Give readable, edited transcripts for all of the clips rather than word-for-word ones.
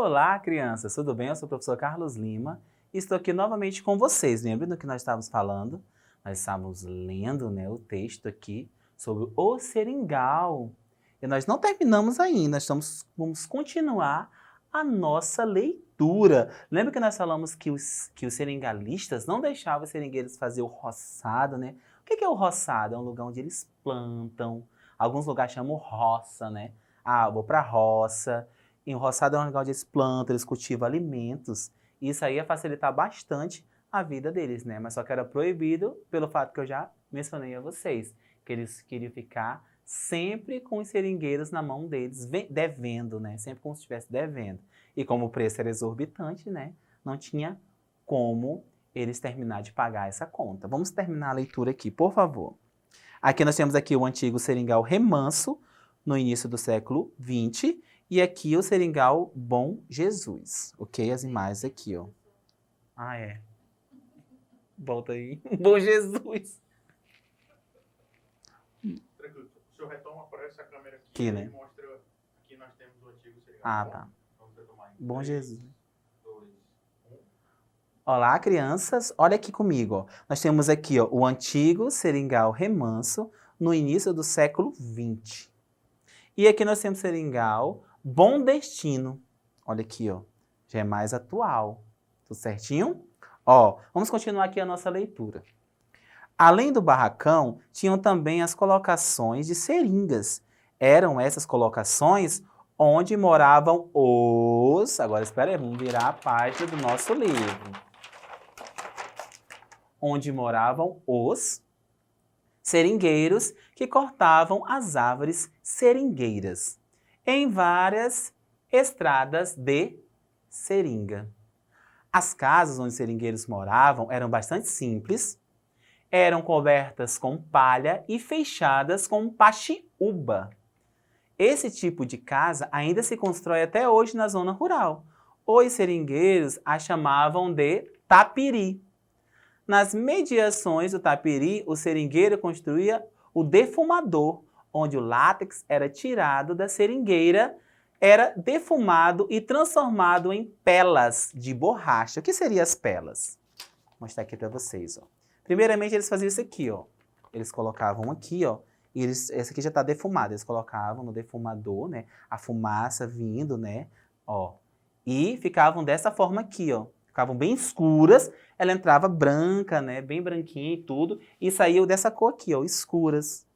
Olá, crianças, tudo bem? Eu sou o professor Carlos Lima e estou aqui novamente com vocês. Lembra do que nós estávamos falando? Nós estávamos lendo, né, o texto aqui sobre o seringal. E nós não terminamos ainda, vamos continuar a nossa leitura. Lembra que nós falamos que os seringalistas não deixavam os seringueiros fazer o roçado, né? O que é o roçado? É um lugar onde eles plantam. Alguns lugares chamam roça, né? Ah, eu vou para a roça. Em roçado é um lugar onde eles plantam, eles cultivam alimentos. E isso aí ia facilitar bastante a vida deles, né? Mas só que era proibido pelo fato que eu já mencionei a vocês, que eles queriam ficar sempre com os seringueiros na mão deles, devendo, né? Sempre como se estivesse devendo. E como o preço era exorbitante, né? Não tinha como eles terminar de pagar essa conta. Vamos terminar a leitura aqui, por favor. Aqui nós temos aqui o antigo seringal Remanso, no início do século XX, e aqui o seringal Bom Jesus, ok? As imagens aqui, ó. Ah, é. Volta aí. Bom Jesus. Tranquilo. O senhor retoma para essa câmera aqui, né? E mostra aqui nós temos o antigo seringal. Ah, tá. Vamos retomar em Bom 3, Jesus. 2, 1. Olá, crianças. Olha aqui comigo, ó. Nós temos aqui, ó, o antigo seringal Remanso, no início do século XX. E aqui nós temos o seringal Bom Destino. Olha aqui, ó. Já é mais atual. Tudo certinho? Ó, vamos continuar aqui a nossa leitura. Além do barracão, tinham também as colocações de seringas. Eram essas colocações onde moravam os... Agora, espera aí, vamos virar a página do nosso livro. Onde moravam os seringueiros que cortavam as árvores seringueiras em várias estradas de seringa. As casas onde os seringueiros moravam eram bastante simples, eram cobertas com palha e fechadas com paxiúba. Esse tipo de casa ainda se constrói até hoje na zona rural. Os seringueiros a chamavam de tapiri. Nas mediações do tapiri, o seringueiro construía o defumador, onde o látex era tirado da seringueira, era defumado e transformado em pelas de borracha. O que seriam as pelas? Vou mostrar aqui para vocês, ó. Primeiramente, eles faziam isso aqui, ó. Eles colocavam aqui, ó, e esse aqui já está defumado. Eles colocavam no defumador, né, a fumaça vindo, né, ó, e ficavam dessa forma aqui, ó. Ficavam bem escuras, ela entrava branca, né, bem branquinha e tudo, e saiu dessa cor aqui, ó, escuras.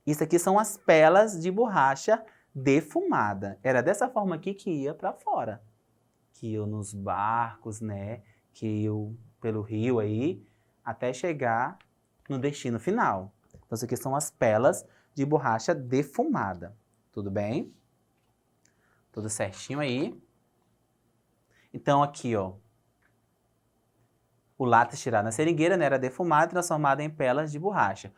Isso aqui são as pelas de borracha defumada. Era dessa forma aqui que ia para fora. Que ia nos barcos, né, que iam pelo rio aí, até chegar no destino final. Então, isso aqui são as pelas de borracha defumada. Tudo bem? Tudo certinho aí? Então, aqui, ó, o látex tirado na seringueira, né, era defumado e transformado em pelas de borracha.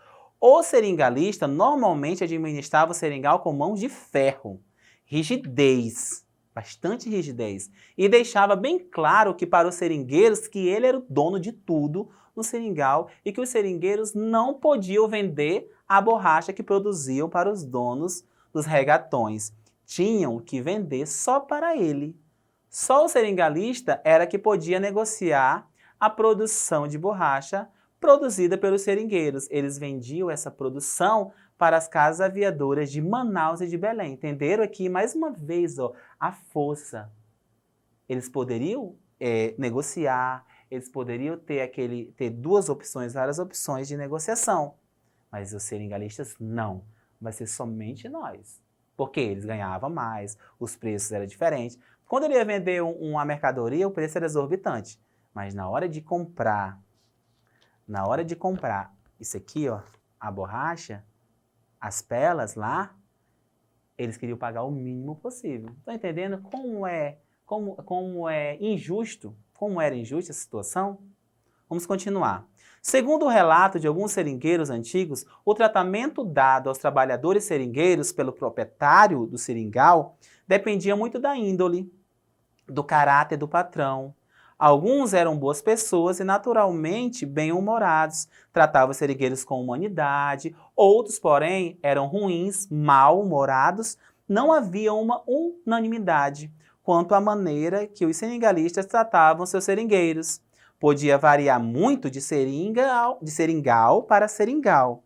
O seringalista normalmente administrava o seringal com mãos de ferro, rigidez, bastante rigidez, e deixava bem claro que para os seringueiros que ele era o dono de tudo no seringal e que os seringueiros não podiam vender a borracha que produziam para os donos dos regatões. Tinham que vender só para ele. Só o seringalista era que podia negociar a produção de borracha produzida pelos seringueiros. Eles vendiam essa produção para as casas aviadoras de Manaus e de Belém. Entenderam aqui, mais uma vez, ó, a força. Eles poderiam negociar, eles poderiam ter duas opções, várias opções de negociação. Mas os seringalistas, não. Vai ser somente nós. Porque eles ganhavam mais, os preços eram diferentes. Quando ele ia vender uma mercadoria, o preço era exorbitante. Mas na hora de comprar isso aqui, ó, a borracha, as pelas lá, eles queriam pagar o mínimo possível. Estão entendendo como é injusto, como era injusta a situação? Vamos continuar. Segundo o relato de alguns seringueiros antigos, o tratamento dado aos trabalhadores seringueiros pelo proprietário do seringal dependia muito da índole, do caráter do patrão. Alguns eram boas pessoas e naturalmente bem-humorados, tratavam os seringueiros com humanidade, outros, porém, eram ruins, mal-humorados, não havia uma unanimidade. quanto à maneira que os seringalistas tratavam seus seringueiros. Podia variar muito de seringal para seringal.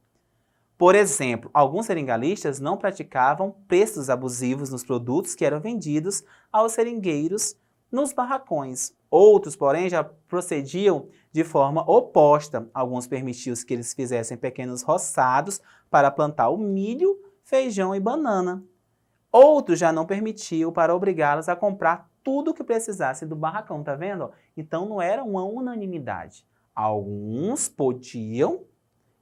Por exemplo, alguns seringalistas não praticavam preços abusivos nos produtos que eram vendidos aos seringueiros nos barracões. Outros, porém, já procediam de forma oposta. Alguns permitiam que eles fizessem pequenos roçados para plantar o milho, feijão e banana. Outros já não permitiam para obrigá-los a comprar tudo o que precisasse do barracão, tá vendo? Então não era uma unanimidade. Alguns podiam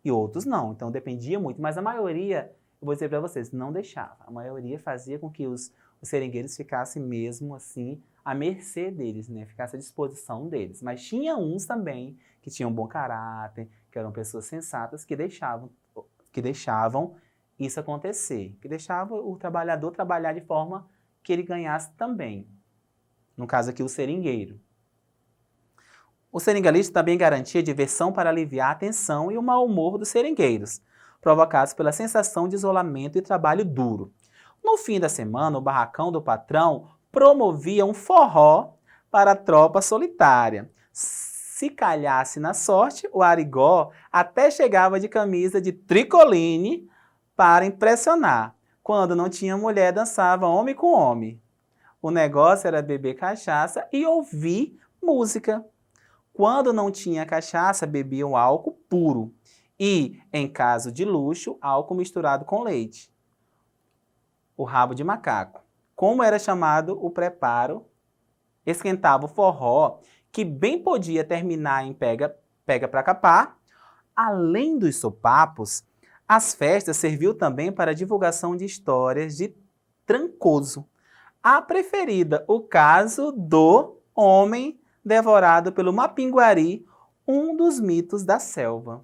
e outros não. Então dependia muito, mas a maioria, eu vou dizer para vocês, não deixava. A maioria fazia com que os seringueiros ficassem mesmo assim à mercê deles, né? Ficasse à disposição deles. Mas tinha uns também que tinham bom caráter, que eram pessoas sensatas, que deixavam isso acontecer, que deixava o trabalhador trabalhar de forma que ele ganhasse também. No caso aqui, o seringueiro. O seringalista também garantia diversão para aliviar a tensão e o mau humor dos seringueiros, provocados pela sensação de isolamento e trabalho duro. No fim da semana, o barracão do patrão promovia um forró para a tropa solitária. Se calhasse na sorte, o arigó até chegava de camisa de tricoline para impressionar. Quando não tinha mulher, dançava homem com homem. O negócio era beber cachaça e ouvir música. Quando não tinha cachaça, bebiam álcool puro. E, em caso de luxo, álcool misturado com leite. O rabo de macaco. Como era chamado o preparo, esquentava o forró, que bem podia terminar em pega pra capar. Além dos sopapos, as festas serviu também para a divulgação de histórias de Trancoso. A preferida, o caso do homem devorado pelo Mapinguari, um dos mitos da selva.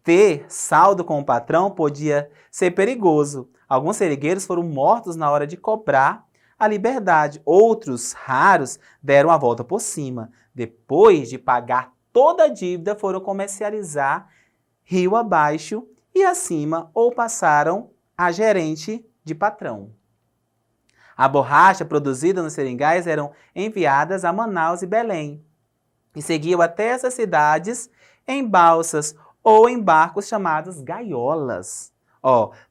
Ter saldo com o patrão podia ser perigoso. Alguns seringueiros foram mortos na hora de cobrar a liberdade. Outros, raros, deram a volta por cima. Depois de pagar toda a dívida, foram comercializar rio abaixo e acima ou passaram a gerente de patrão. A borracha produzida nos seringais eram enviadas a Manaus e Belém e seguiam até essas cidades em balsas ou em barcos chamados gaiolas.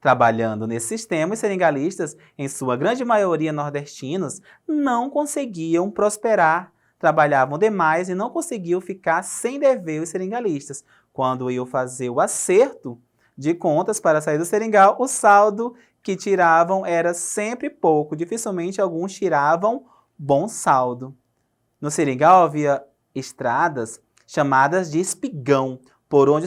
Trabalhando nesse sistema, os seringalistas, em sua grande maioria nordestinos, não conseguiam prosperar, trabalhavam demais e não conseguiam ficar sem dever os seringalistas. Quando iam fazer o acerto de contas para sair do seringal, o saldo que tiravam era sempre pouco, dificilmente alguns tiravam bom saldo. No seringal havia estradas chamadas de espigão, por onde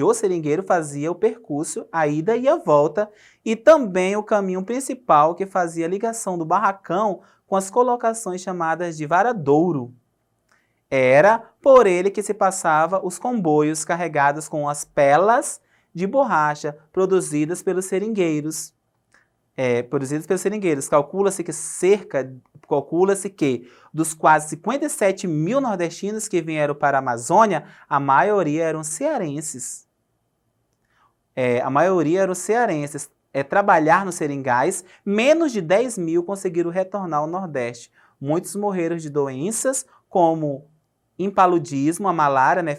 o seringueiro fazia o percurso, a ida e a volta, e também o caminho principal que fazia a ligação do barracão com as colocações chamadas de varadouro. Era por ele que se passava os comboios carregados com as pelas de borracha produzidas pelos seringueiros. Calcula-se que dos quase 57 mil nordestinos que vieram para a Amazônia, a maioria eram cearenses. Trabalhar nos seringais, menos de 10 mil conseguiram retornar ao Nordeste. Muitos morreram de doenças como impaludismo, a malária, né,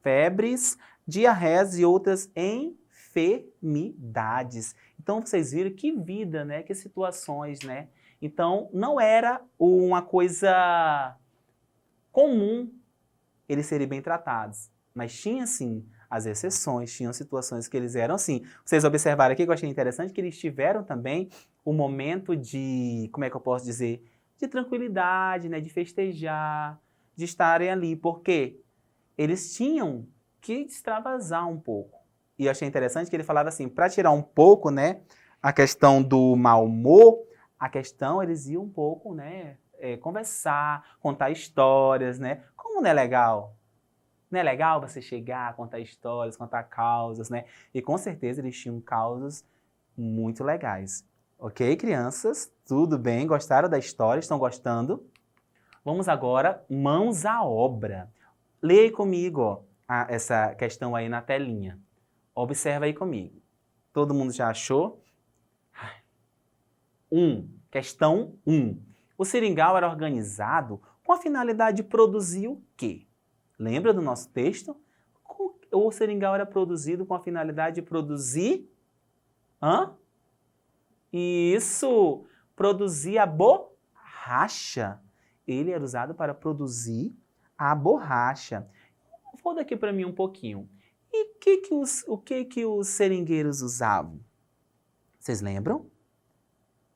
febres, diarreias e outras enfermidades. Então vocês viram que vida, né, que situações, né? Então não era uma coisa comum eles serem bem tratados, mas tinha sim as exceções, tinham situações que eles eram assim. Vocês observaram aqui que eu achei interessante que eles tiveram também um momento de, como é que eu posso dizer, de tranquilidade, né, de festejar, de estarem ali, porque eles tinham que extravasar um pouco. E eu achei interessante que ele falava assim, para tirar um pouco, né, a questão do mau humor, eles iam um pouco, né, conversar, contar histórias, né? Como não é legal? Não é legal você chegar, contar histórias, contar causas, né? E com certeza eles tinham causas muito legais. Ok, crianças? Tudo bem? Gostaram da história? Estão gostando? Vamos agora, mãos à obra. Leia comigo, ó, essa questão aí na telinha. Observa aí comigo. Todo mundo já achou? Questão 1. O seringal era organizado com a finalidade de produzir o quê? Lembra do nosso texto? O seringal era produzido com a finalidade de produzir... Isso! Produzir a borracha. Ele era usado para produzir a borracha. Volta aqui para mim um pouquinho. E o que os seringueiros usavam? Vocês lembram?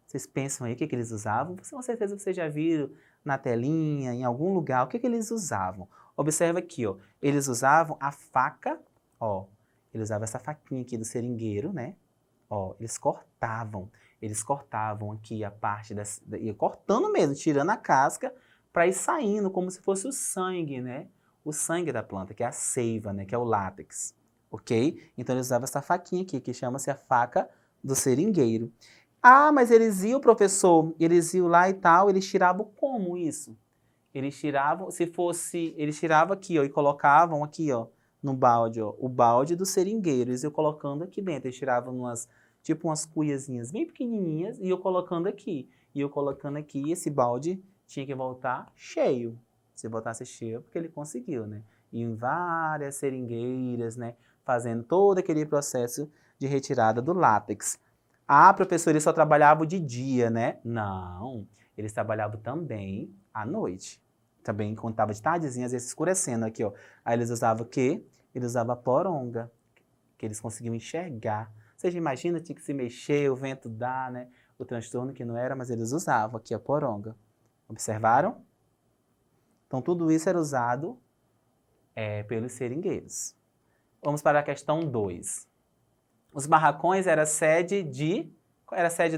Vocês pensam aí o que eles usavam? Com certeza vocês já viram na telinha, em algum lugar, o que eles usavam. Observa aqui, ó. Eles usavam a faca, ó. Eles usavam essa faquinha aqui do seringueiro, né? Ó, eles cortavam aqui a parte, ia cortando mesmo, tirando a casca, para ir saindo como se fosse o sangue, né? O sangue da planta, que é a seiva, né? Que é o látex, ok? Então eles usavam essa faquinha aqui, que chama-se a faca do seringueiro. Ah, mas eles iam, professor, eles iam lá e tal, eles tiravam como isso? Eles tiravam, eles tiravam aqui, ó, e colocavam aqui, ó, no balde, ó, o balde do seringueiro, eles iam colocando aqui dentro, eles tiravam tipo umas cuiazinhas bem pequenininhas, e eu colocando aqui, esse balde tinha que voltar cheio. Se voltasse cheio, porque ele conseguiu, né? E em várias seringueiras, né, fazendo todo aquele processo de retirada do látex. Ah, professor, eles só trabalhavam de dia, né? Não, eles trabalhavam também à noite. Também quando estava de tardezinha, às vezes escurecendo aqui, ó. Aí eles usavam o quê? Eles usavam a poronga, que eles conseguiam enxergar. Você já imagina, tinha que se mexer, o vento dá, né? O transtorno que não era, mas eles usavam aqui a poronga. Observaram? Então, tudo isso era usado pelos seringueiros. Vamos para a questão 2. Os barracões era sede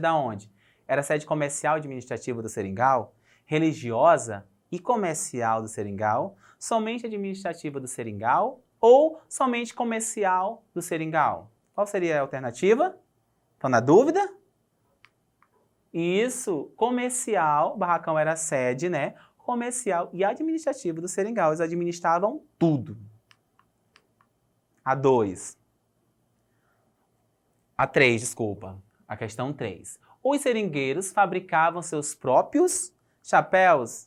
da onde? Era sede comercial e administrativa do seringal, religiosa e comercial do seringal, somente administrativa do seringal ou somente comercial do seringal? Qual seria a alternativa? Estão na dúvida? Isso, comercial, barracão era a sede, né? Comercial e administrativa do seringal. Eles administravam tudo. A 3, desculpa. A questão 3. Os seringueiros fabricavam seus próprios chapéus,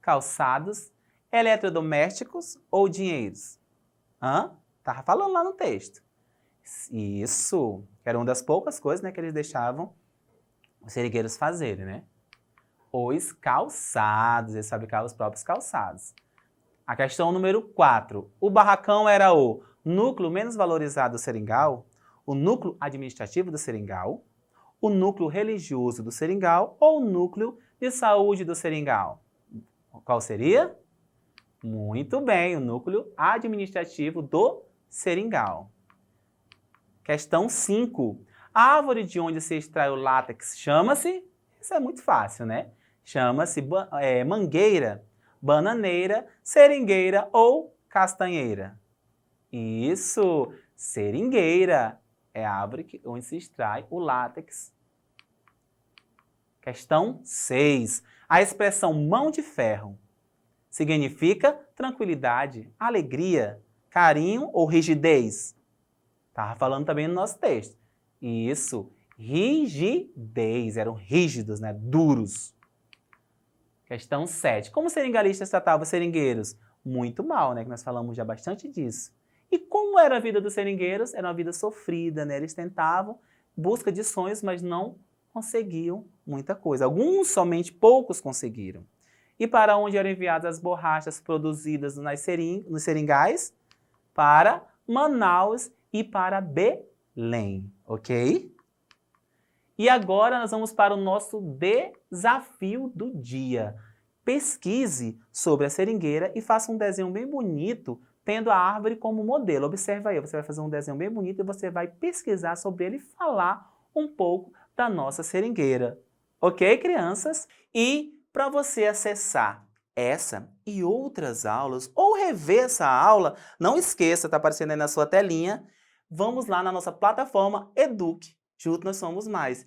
calçados, eletrodomésticos ou dinheiros? Tava falando lá no texto. Isso. Era uma das poucas coisas, né, que eles deixavam os seringueiros fazerem, né? Os calçados. Eles fabricavam os próprios calçados. A questão número 4. O barracão era o núcleo menos valorizado do seringal, o núcleo administrativo do seringal, o núcleo religioso do seringal ou o núcleo de saúde do seringal? Qual seria? Muito bem, o núcleo administrativo do seringal. Questão 5. A árvore de onde se extrai o látex chama-se? Isso é muito fácil, né? Chama-se mangueira, bananeira, seringueira ou castanheira? Isso, seringueira. É a árvore onde se extrai o látex. Questão 6. A expressão mão de ferro significa tranquilidade, alegria, carinho ou rigidez? Estava falando também no nosso texto. Isso, rigidez. Eram rígidos, né? Duros. Questão 7. Como os seringalistas tratavam os seringueiros? Muito mal, né? Que nós falamos já bastante disso. E como era a vida dos seringueiros? Era uma vida sofrida, né? Eles tentavam, busca de sonhos, mas não conseguiam muita coisa. Alguns, somente poucos, conseguiram. E para onde eram enviadas as borrachas produzidas nos seringais? Para Manaus e para Belém, ok? E agora nós vamos para o nosso desafio do dia. Pesquise sobre a seringueira e faça um desenho bem bonito, tendo a árvore como modelo. Observa aí, você vai fazer um desenho bem bonito e você vai pesquisar sobre ele e falar um pouco da nossa seringueira. Ok, crianças? E para você acessar essa e outras aulas, ou rever essa aula, não esqueça, está aparecendo aí na sua telinha, vamos lá na nossa plataforma Eduque. Juntos nós somos mais.